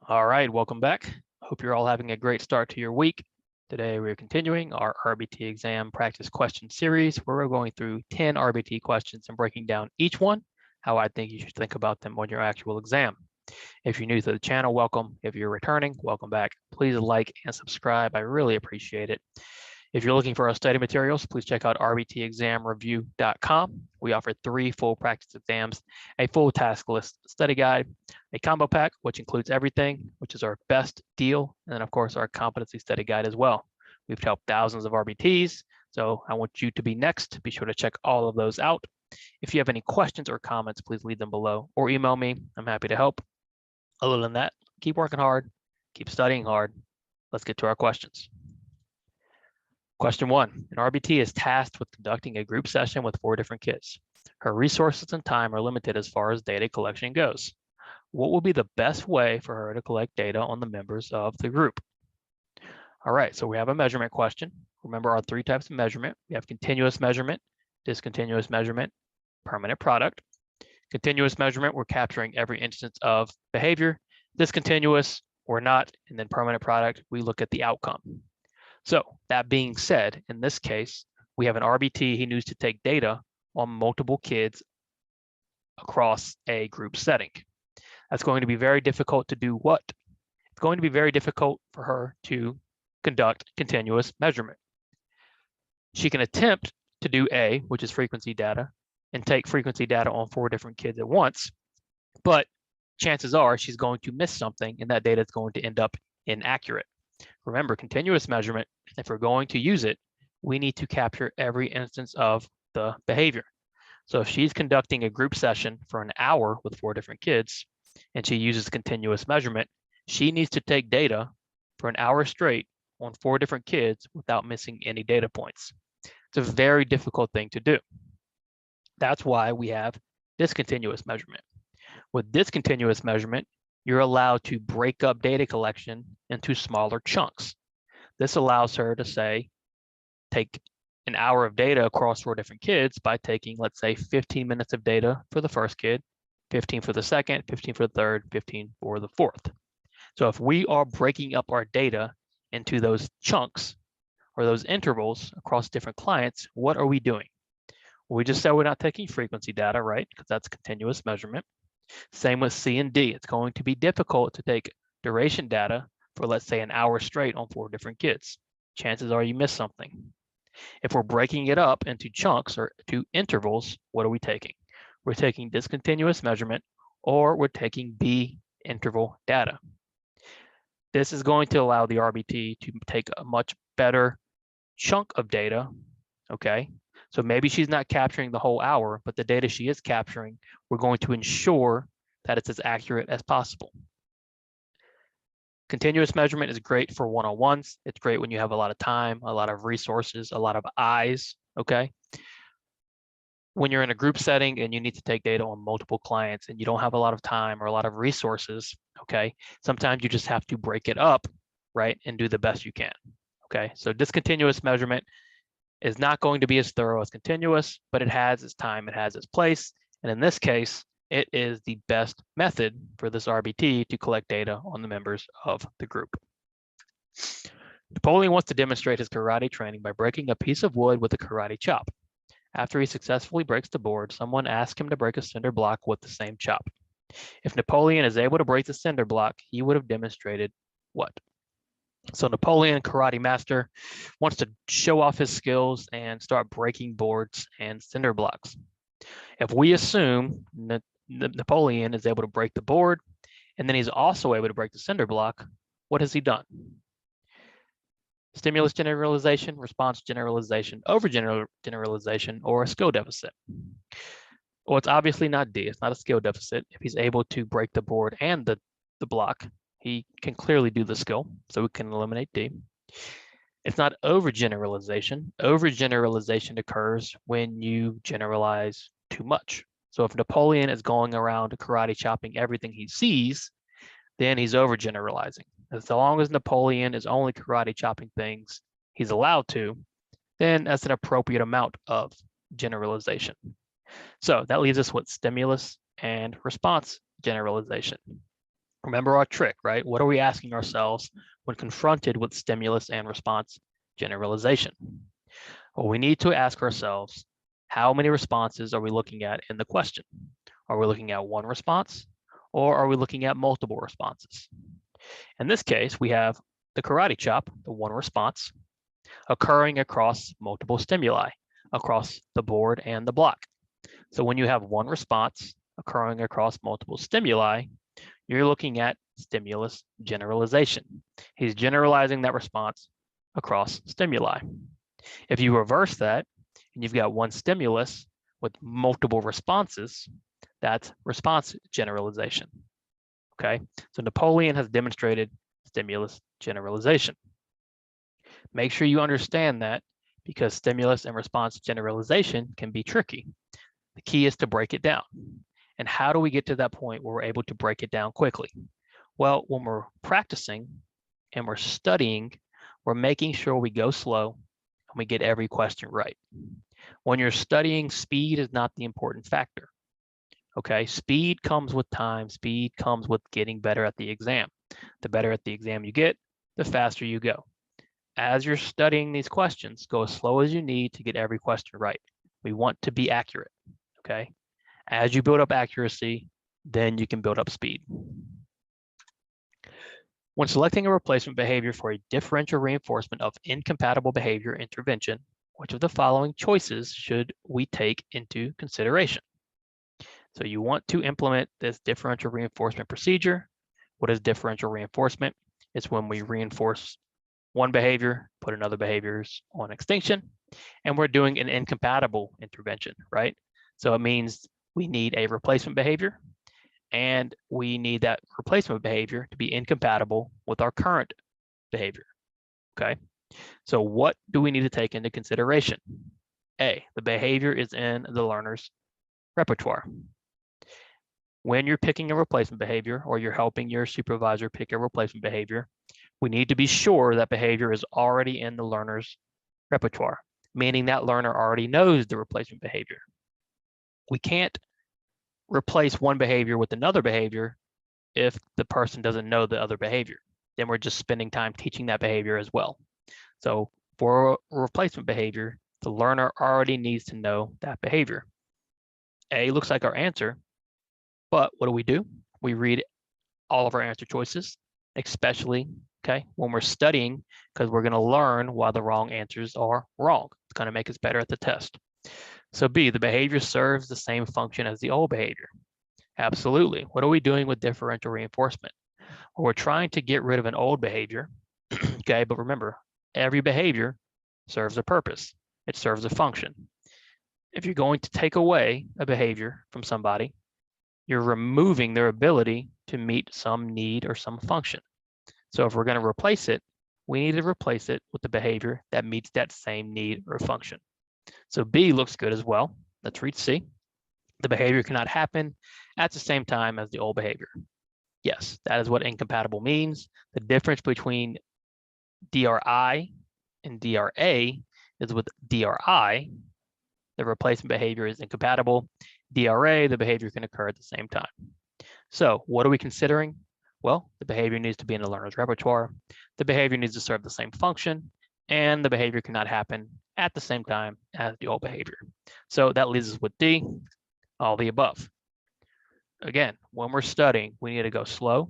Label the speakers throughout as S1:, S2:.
S1: All right, welcome back. Hope you're all having a great start to your week. Today we're continuing our RBT exam practice question series where we're going through 10 RBT questions and breaking down each one, how I think you should think about them on your actual exam. If you're new to the channel, welcome. If you're returning, welcome back. Please like and subscribe. I really appreciate it. If you're looking for our study materials, please check out rbtexamreview.com. We offer 3 full practice exams, a full task list study guide, a combo pack, which includes everything, which is our best deal, and then of course our competency study guide as well. We've helped thousands of RBTs, so I want you to be next. Be sure to check all of those out. If you have any questions or comments, please leave them below or email me. I'm happy to help. Other than that, keep working hard, keep studying hard. Let's get to our questions. Question 1, an RBT is tasked with conducting a group session with 4 different kids. Her resources and time are limited as far as data collection goes. What will be the best way for her to collect data on the members of the group? All right, so we have a measurement question. Remember our 3 types of measurement. We have continuous measurement, discontinuous measurement, permanent product. Continuous measurement, we're capturing every instance of behavior. Discontinuous, we're not. And then permanent product, we look at the outcome. So that being said, in this case, we have an RBT. He needs to take data on multiple kids across a group setting. That's going to be very difficult to do what? It's going to be very difficult for her to conduct continuous measurement. She can attempt to do A, which is frequency data, and take frequency data on 4 different kids at once, but chances are she's going to miss something and that data is going to end up inaccurate. Remember, continuous measurement, if we're going to use it, we need to capture every instance of the behavior. So if she's conducting a group session for an hour with 4 different kids and she uses continuous measurement, she needs to take data for an hour straight on 4 different kids without missing any data points. It's a very difficult thing to do. That's why we have discontinuous measurement. With discontinuous measurement, you're allowed to break up data collection into smaller chunks. This allows her to say, take an hour of data across 4 different kids by taking, let's say, 15 minutes of data for the first kid, 15 for the second, 15 for the third, 15 for the fourth. So if we are breaking up our data into those chunks or those intervals across different clients, what are we doing? Well, we just said we're not taking frequency data, right? Because that's continuous measurement. Same with C and D. It's going to be difficult to take duration data for, let's say, an hour straight on 4 different kids. Chances are you miss something. If we're breaking it up into chunks or to intervals, what are we taking? We're taking discontinuous measurement or we're taking B interval data. This is going to allow the RBT to take a much better chunk of data, okay? So maybe she's not capturing the whole hour, but the data she is capturing, we're going to ensure that it's as accurate as possible. Continuous measurement is great for one-on-ones. It's great when you have a lot of time, a lot of resources, a lot of eyes, okay? When you're in a group setting and you need to take data on multiple clients and you don't have a lot of time or a lot of resources, okay? Sometimes you just have to break it up, right? And do the best you can, okay? So discontinuous measurement is not going to be as thorough as continuous, but it has its time, it has its place. And in this case, it is the best method for this RBT to collect data on the members of the group. Napoleon wants to demonstrate his karate training by breaking a piece of wood with a karate chop. After he successfully breaks the board, someone asks him to break a cinder block with the same chop. If Napoleon is able to break the cinder block, he would have demonstrated what? So Napoleon, karate master, wants to show off his skills and start breaking boards and cinder blocks. If we assume that Napoleon is able to break the board, and then he's also able to break the cinder block, what has he done? Stimulus generalization, response generalization, overgeneralization, or a skill deficit? Well, it's obviously not D. It's not a skill deficit. If he's able to break the board and the block, he can clearly do the skill, so we can eliminate D. It's not overgeneralization. Overgeneralization occurs when you generalize too much. So if Napoleon is going around karate chopping everything he sees, then he's overgeneralizing. As long as Napoleon is only karate chopping things he's allowed to, then that's an appropriate amount of generalization. So that leaves us with stimulus and response generalization. Remember our trick, right? What are we asking ourselves when confronted with stimulus and response generalization? Well, we need to ask ourselves, how many responses are we looking at in the question? Are we looking at one response, or are we looking at multiple responses? In this case, we have the karate chop, the one response, occurring across multiple stimuli, across the board and the block. So when you have one response occurring across multiple stimuli, you're looking at stimulus generalization. He's generalizing that response across stimuli. If you reverse that and you've got one stimulus with multiple responses, that's response generalization. Okay, so Napoleon has demonstrated stimulus generalization. Make sure you understand that, because stimulus and response generalization can be tricky. The key is to break it down. And how do we get to that point where we're able to break it down quickly? Well, when we're practicing and we're studying, we're making sure we go slow and we get every question right. When you're studying, speed is not the important factor. Okay, speed comes with time. Speed comes with getting better at the exam. The better at the exam you get, the faster you go. As you're studying these questions, go as slow as you need to get every question right. We want to be accurate, okay? As you build up accuracy, then you can build up speed. When selecting a replacement behavior for a differential reinforcement of incompatible behavior intervention, which of the following choices should we take into consideration? So you want to implement this differential reinforcement procedure. What is differential reinforcement? It's when we reinforce one behavior, put another behaviors on extinction, and we're doing an incompatible intervention, right? So it means we need a replacement behavior, and we need that replacement behavior to be incompatible with our current behavior, okay? So what do we need to take into consideration? A, the behavior is in the learner's repertoire. When you're picking a replacement behavior, or you're helping your supervisor pick a replacement behavior, we need to be sure that behavior is already in the learner's repertoire, meaning that learner already knows the replacement behavior. We can't replace one behavior with another behavior if the person doesn't know the other behavior. Then we're just spending time teaching that behavior as well. So for a replacement behavior, the learner already needs to know that behavior. A looks like our answer, but what do? We read all of our answer choices, especially, okay, when we're studying, because we're going to learn why the wrong answers are wrong. It's going to make us better at the test. So B, the behavior serves the same function as the old behavior. Absolutely. What are we doing with differential reinforcement? Well, we're trying to get rid of an old behavior, okay, but remember, every behavior serves a purpose. It serves a function. If you're going to take away a behavior from somebody, you're removing their ability to meet some need or some function. So if we're going to replace it, we need to replace it with the behavior that meets that same need or function. So B looks good as well. Let's read C. The behavior cannot happen at the same time as the old behavior. Yes, that is what incompatible means. The difference between DRI and DRA is with DRI, the replacement behavior is incompatible. DRA, the behavior can occur at the same time. So what are we considering? Well, the behavior needs to be in the learner's repertoire. The behavior needs to serve the same function, and the behavior cannot happen at the same time as the old behavior. So that leaves us with D, all the above. Again, when we're studying, we need to go slow.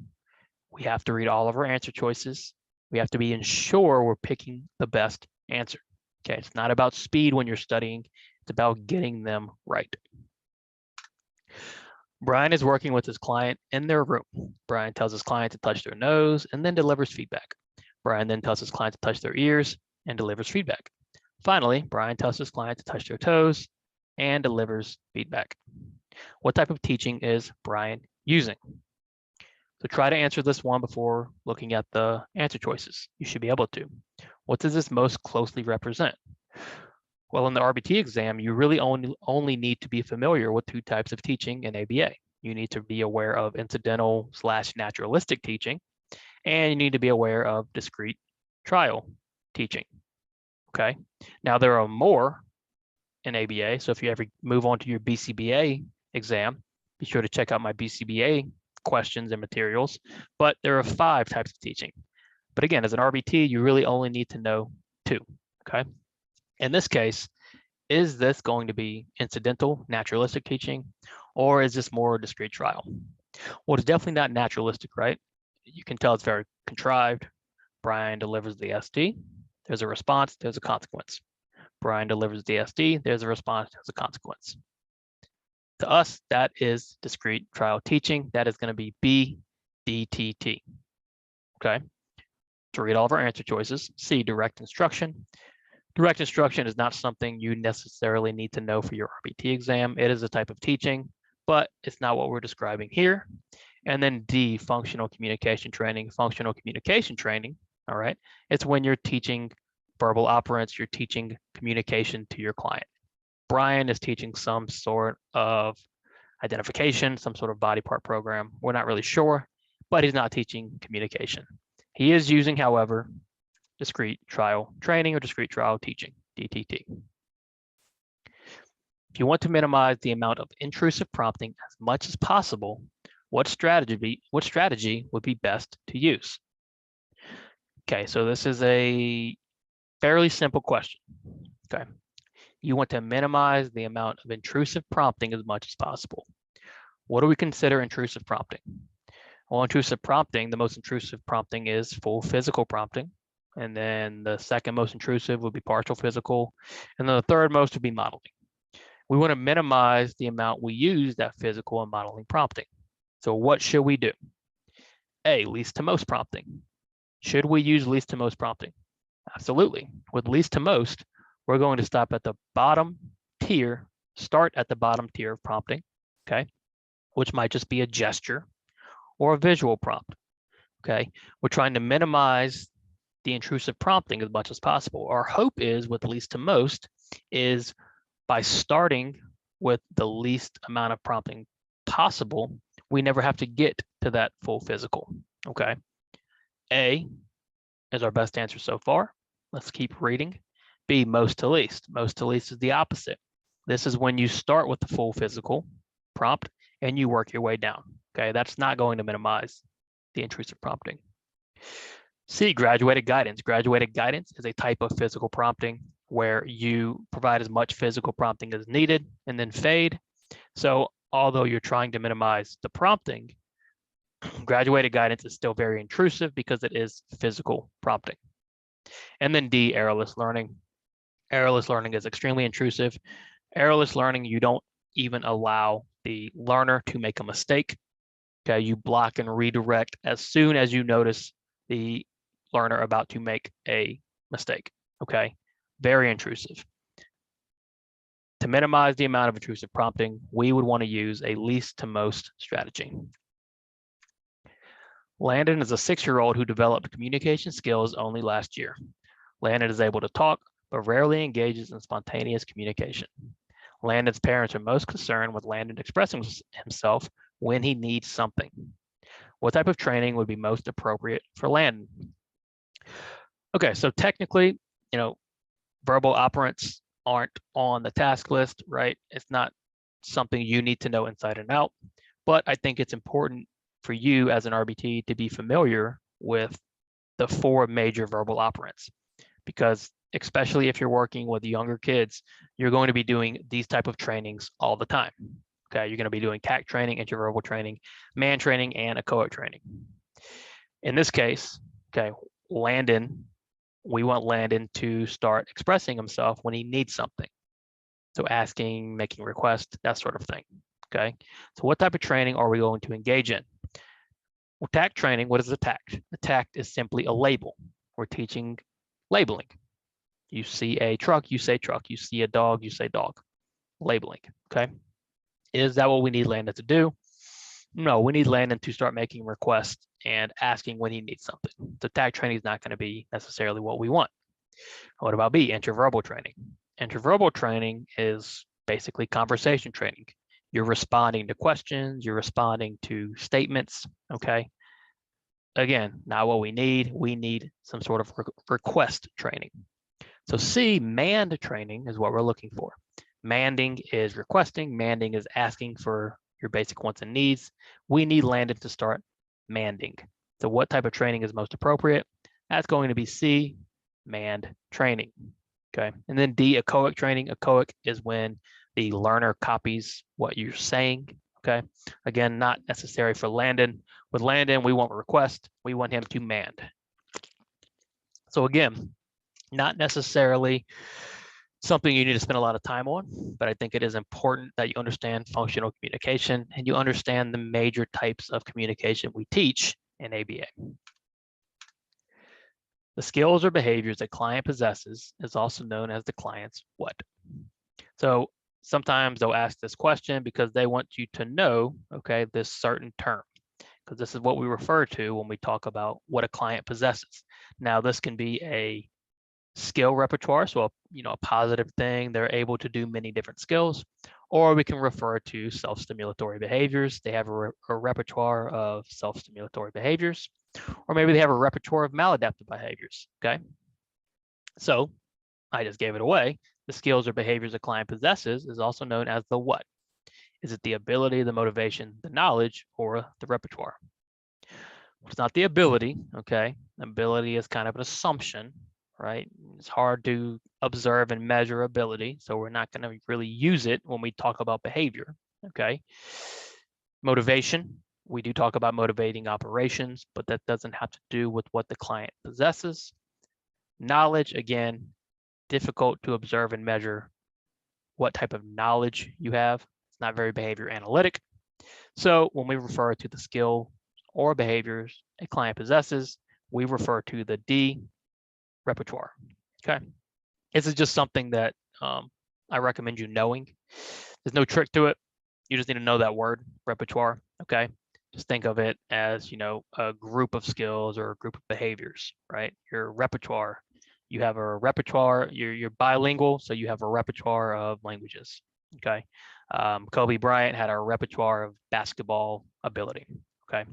S1: We have to read all of our answer choices. We have to be sure we're picking the best answer. Okay, it's not about speed when you're studying. It's about getting them right. Brian is working with his client in their room. Brian tells his client to touch their nose and then delivers feedback. Brian then tells his client to touch their ears and delivers feedback. Finally, Brian tells his client to touch their toes and delivers feedback. What type of teaching is Brian using? So try to answer this one before looking at the answer choices. You should be able to. What does this most closely represent? Well, in the RBT exam, you really only need to be familiar with two types of teaching in ABA. You need to be aware of incidental/naturalistic teaching, and you need to be aware of discrete trial teaching. Okay. Now there are more in ABA, so if you ever move on to your BCBA exam, be sure to check out my BCBA questions and materials, but there are 5 types of teaching. But again, as an RBT, you really only need to know 2, okay? In this case, is this going to be incidental, naturalistic teaching, or is this more discrete trial? Well, it's definitely not naturalistic, right? You can tell it's very contrived. Brian delivers the SD, there's a response, there's a consequence. Brian delivers the SD, there's a response, there's a consequence. To us, that is discrete trial teaching. That is going to be BDTT, okay? To read all of our answer choices, C, direct instruction. Direct instruction is not something you necessarily need to know for your RBT exam. It is a type of teaching, but it's not what we're describing here. And then D, functional communication training. Functional communication training, all right, it's when you're teaching verbal operants, you're teaching communication to your client. Brian is teaching some sort of identification, some sort of body part program. We're not really sure, but he's not teaching communication. He is using, however, discrete trial training or discrete trial teaching, DTT. If you want to minimize the amount of intrusive prompting as much as possible, what strategy would be best to use? Okay, so this is a fairly simple question, okay? You want to minimize the amount of intrusive prompting as much as possible. What do we consider intrusive prompting? Well, intrusive prompting, the most intrusive prompting is full physical prompting. And then the second most intrusive would be partial physical. And then the third most would be modeling. We want to minimize the amount we use that physical and modeling prompting. So what should we do? A, least to most prompting. Should we use least to most prompting? Absolutely. With least to most, we're going to stop at the bottom tier, start at the bottom tier of prompting, okay? Which might just be a gesture or a visual prompt, okay? We're trying to minimize the intrusive prompting as much as possible. Our hope is with least to most is by starting with the least amount of prompting possible, we never have to get to that full physical, okay? A is our best answer so far. Let's keep reading. B, most to least. Most to least is the opposite. This is when you start with the full physical prompt and you work your way down, okay? That's not going to minimize the intrusive prompting. C, graduated guidance. Graduated guidance is a type of physical prompting where you provide as much physical prompting as needed and then fade. So although you're trying to minimize the prompting, graduated guidance is still very intrusive because it is physical prompting. And then D, errorless learning. Errorless learning is extremely intrusive. Errorless learning, you don't even allow the learner to make a mistake. Okay, you block and redirect as soon as you notice the learner about to make a mistake. Okay, very intrusive. To minimize the amount of intrusive prompting, we would want to use a least to most strategy. Landon is a 6-year-old who developed communication skills only last year. Landon is able to talk, but rarely engages in spontaneous communication. Landon's parents are most concerned with Landon expressing himself when he needs something. What type of training would be most appropriate for Landon? Okay, so technically, verbal operants aren't on the task list, right? It's not something you need to know inside and out, but I think it's important for you as an RBT to be familiar with the 4 major verbal operants, because especially if you're working with younger kids, you're going to be doing these type of trainings all the time. Okay, you're going to be doing CAC training, interverbal training, man training, and echoic training. In this case, okay, Landon, we want Landon to start expressing himself when he needs something. So asking, making requests, that sort of thing. Okay, so what type of training are we going to engage in? Well, TACT training, what is a TACT? A TACT is simply a label. We're teaching labeling. You see a truck, you say truck. You see a dog, you say dog. Labeling, okay? Is that what we need Landon to do? No, we need Landon to start making requests and asking when he needs something. The TACT training is not going to be necessarily what we want. What about B, interverbal training? Interverbal training is basically conversation training. You're responding to questions, you're responding to statements, okay? Again, not what we need. We need some sort of request training. So C, manned training is what we're looking for. Manding is requesting, manding is asking for your basic wants and needs. We need Landon to start manding. So what type of training is most appropriate? That's going to be C, manned training. Okay. And then D, echoic training. Echoic is when the learner copies what you're saying. Okay. Again, not necessary for Landon. With Landon, we want a request. We want him to manned. So again, not necessarily something you need to spend a lot of time on, but I think it is important that you understand functional communication and you understand the major types of communication we teach in ABA. The skills or behaviors a client possesses is also known as the client's what. So sometimes they'll ask this question because they want you to know, okay, this certain term, because this is what we refer to when we talk about what a client possesses. Now, this can be a skill repertoire, so a positive thing. They're able to do many different skills, or we can refer to self-stimulatory behaviors. They have a repertoire of self-stimulatory behaviors, or maybe they have a repertoire of maladaptive behaviors. Okay, so I just gave it away. The skills or behaviors a client possesses is also known as the what. Is it the ability, the motivation, the knowledge, or the repertoire? It's not the ability. Okay, ability is kind of an assumption, right? It's hard to observe and measure ability, so we're not going to really use it when we talk about behavior. Okay. Motivation, we do talk about motivating operations, but that doesn't have to do with what the client possesses. Knowledge, again, difficult to observe and measure what type of knowledge you have. It's not very behavior analytic. So when we refer to the skill or behaviors a client possesses, we refer to the D, repertoire. Okay. This is just something that I recommend you knowing. There's no trick to it. You just need to know that word, repertoire. Okay. Just think of it as, a group of skills or a group of behaviors, right? Your repertoire. You have a repertoire, you're bilingual, so you have a repertoire of languages. Okay. Kobe Bryant had a repertoire of basketball ability. Okay.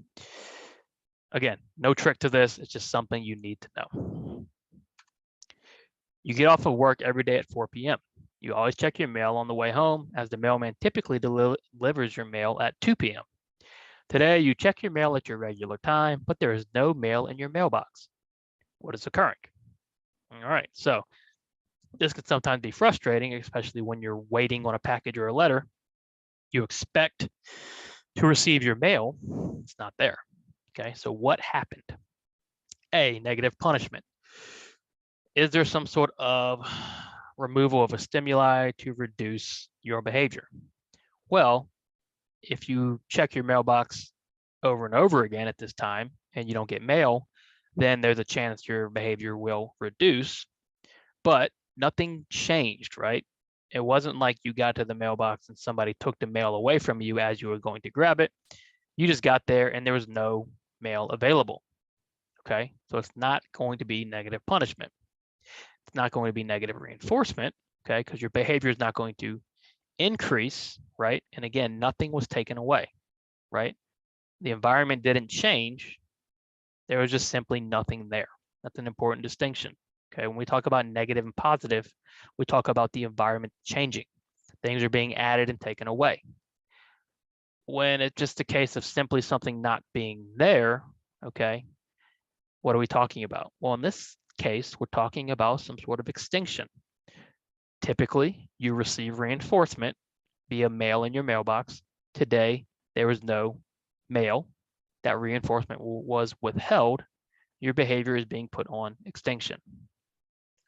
S1: Again, no trick to this. It's just something you need to know. You get off of work every day at 4 p.m. You always check your mail on the way home, as the mailman typically delivers your mail at 2 p.m. Today, you check your mail at your regular time, but there is no mail in your mailbox. What is occurring? All right, so this can sometimes be frustrating, especially when you're waiting on a package or a letter. You expect to receive your mail, it's not there. Okay, so what happened? A, negative punishment. Is there some sort of removal of a stimuli to reduce your behavior? Well, if you check your mailbox over and over again at this time and you don't get mail, then there's a chance your behavior will reduce, but nothing changed, right? It wasn't like you got to the mailbox and somebody took the mail away from you as you were going to grab it. You just got there and there was no mail available. Okay, so it's not going to be negative punishment. It's not going to be negative reinforcement, okay, because your behavior is not going to increase, right? And again, nothing was taken away, right? The environment didn't change. There was just simply nothing there. That's an important distinction. Okay, when we talk about negative and positive, we talk about the environment changing. Things are being added and taken away. When it's just a case of simply something not being there, okay, what are we talking about? Well, in this case, we're talking about some sort of extinction. Typically, you receive reinforcement via mail in your mailbox. Today, there was no mail. That reinforcement was withheld. Your behavior is being put on extinction.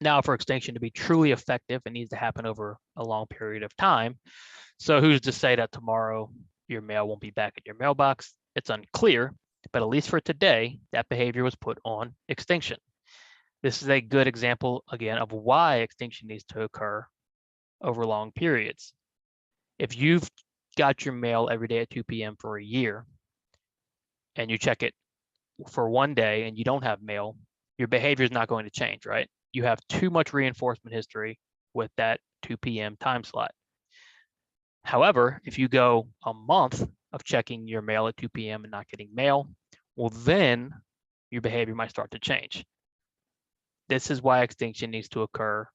S1: Now, for extinction to be truly effective, it needs to happen over a long period of time. So who's to say that tomorrow your mail won't be back in your mailbox? It's unclear, but at least for today, that behavior was put on extinction. This is a good example, again, of why extinction needs to occur over long periods. If you've got your mail every day at 2 p.m. for a year, and you check it for one day and you don't have mail, your behavior is not going to change, right? You have too much reinforcement history with that 2 p.m. time slot. However, if you go a month of checking your mail at 2 p.m. and not getting mail, well, then your behavior might start to change. This is why extinction needs to occur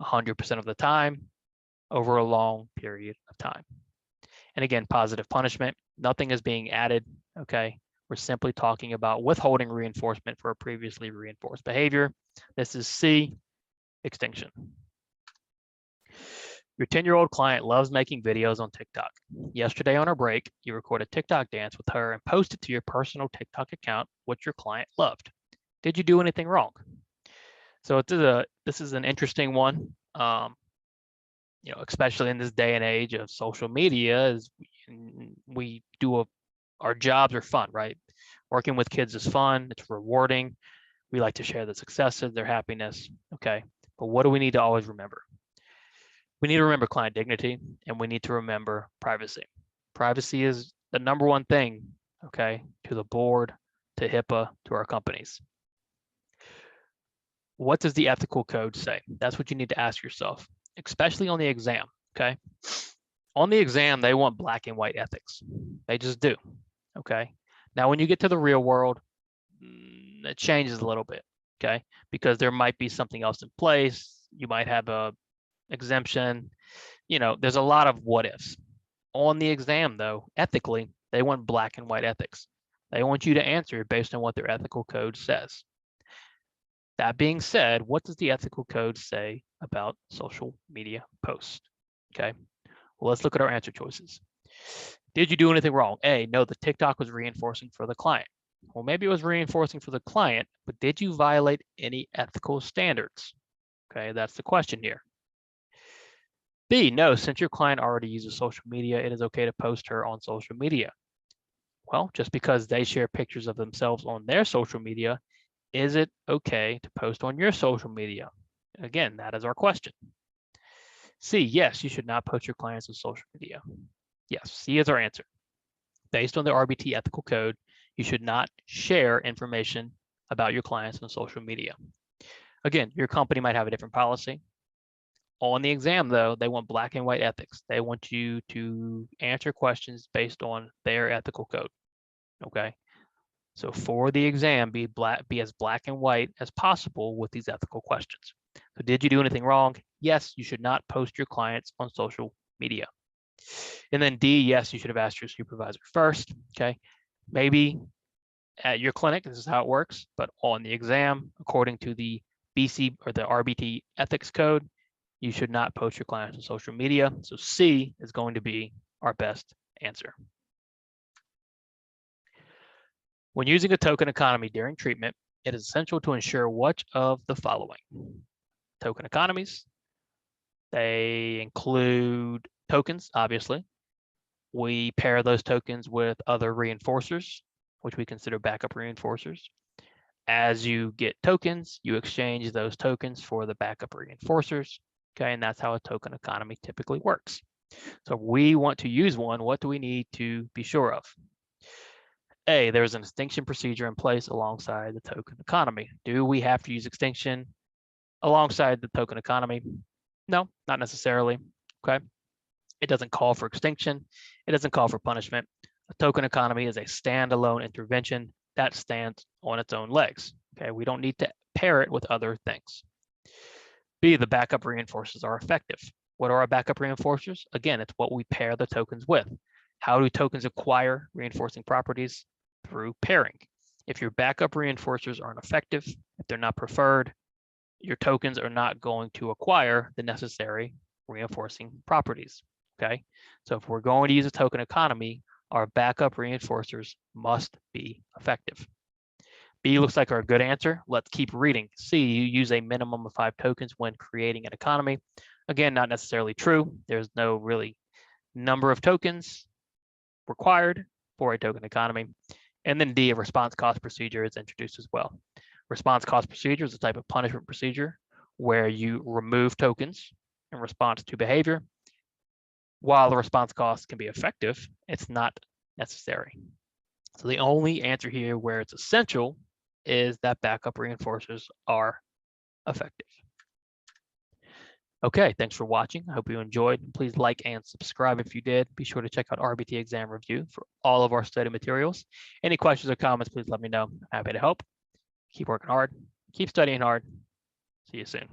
S1: 100% of the time over a long period of time. And again, positive punishment, nothing is being added, okay? We're simply talking about withholding reinforcement for a previously reinforced behavior. This is C, extinction. Your 10-year-old client loves making videos on TikTok. Yesterday on our break, you recorded a TikTok dance with her and posted to your personal TikTok account what your client loved. Did you do anything wrong? So this is an interesting one. Especially in this day and age of social media, is we do our jobs are fun, right? Working with kids is fun. It's rewarding. We like to share the successes, their happiness. Okay. But what do we need to always remember? We need to remember client dignity, and we need to remember privacy. Privacy is the number one thing, okay, to the board, to HIPAA, to our companies. What does the ethical code say? That's what you need to ask yourself, especially on the exam, okay? On the exam, they want black and white ethics. They just do, okay? Now, when you get to the real world, it changes a little bit, okay? Because there might be something else in place. You might have a exemption. There's a lot of what ifs. On the exam, though, ethically, they want black and white ethics. They want you to answer based on what their ethical code says. That being said, what does the ethical code say about social media posts? Okay, well, let's look at our answer choices. Did you do anything wrong? A, no, the TikTok was reinforcing for the client. Well, maybe it was reinforcing for the client, but did you violate any ethical standards? Okay, that's the question here. B, no, since your client already uses social media, it is okay to post her on social media. Well, just because they share pictures of themselves on their social media, is it okay to post on your social media? Again, that is our question. C, yes, you should not post your clients on social media. Yes, C is our answer. Based on the RBT ethical code, you should not share information about your clients on social media. Again, your company might have a different policy. On the exam, though, they want black and white ethics. They want you to answer questions based on their ethical code, okay? So for the exam, be as black and white as possible with these ethical questions. So did you do anything wrong? Yes, you should not post your clients on social media. And then D, yes, you should have asked your supervisor first, okay? Maybe at your clinic, this is how it works, but on the exam, according to the BC or the RBT ethics code, you should not post your clients on social media. So C is going to be our best answer. When using a token economy during treatment, it is essential to ensure which of the following. Token economies, they include tokens, obviously. We pair those tokens with other reinforcers, which we consider backup reinforcers. As you get tokens, you exchange those tokens for the backup reinforcers. Okay, and that's how a token economy typically works. So if we want to use one, what do we need to be sure of? A, there's an extinction procedure in place alongside the token economy. Do we have to use extinction alongside the token economy? No, not necessarily, okay? It doesn't call for extinction. It doesn't call for punishment. A token economy is a standalone intervention that stands on its own legs, okay? We don't need to pair it with other things. B, the backup reinforcers are effective. What are our backup reinforcers? Again, it's what we pair the tokens with. How do tokens acquire reinforcing properties? Through pairing. If your backup reinforcers aren't effective, if they're not preferred, your tokens are not going to acquire the necessary reinforcing properties, okay? So if we're going to use a token economy, our backup reinforcers must be effective. B looks like our good answer. Let's keep reading. C, you use a minimum of 5 tokens when creating an economy. Again, not necessarily true. There's no really number of tokens required for a token economy. And then D, a response cost procedure is introduced as well. Response cost procedure is a type of punishment procedure where you remove tokens in response to behavior. While the response cost can be effective, it's not necessary. So the only answer here where it's essential is that backup reinforcers are effective. Okay, thanks for watching. I hope you enjoyed. Please like and subscribe if you did. Be sure to check out RBT Exam Review for all of our study materials. Any questions or comments, please let me know. I'm happy to help. Keep working hard. Keep studying hard. See you soon.